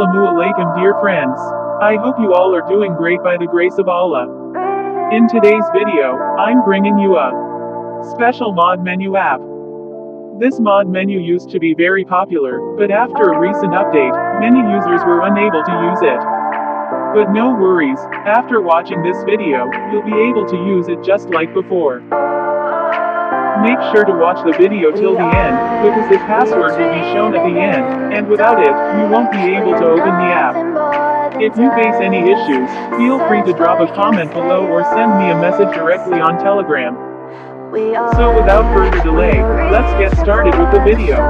Assalamu alaikum dear friends. I hope you all are doing great by the grace of Allah. In today's video, I'm bringing you a special mod menu app. This mod menu used to be very popular, but after a recent update, many users were unable to use it. But no worries, after watching this video, you'll be able to use it just like before. Make sure to watch the video till the end, because the password will be shown at the end, and without it, you won't be able to open the app. If you face any issues, feel free to drop a comment below or send me a message directly on Telegram. So without further delay, let's get started with the video.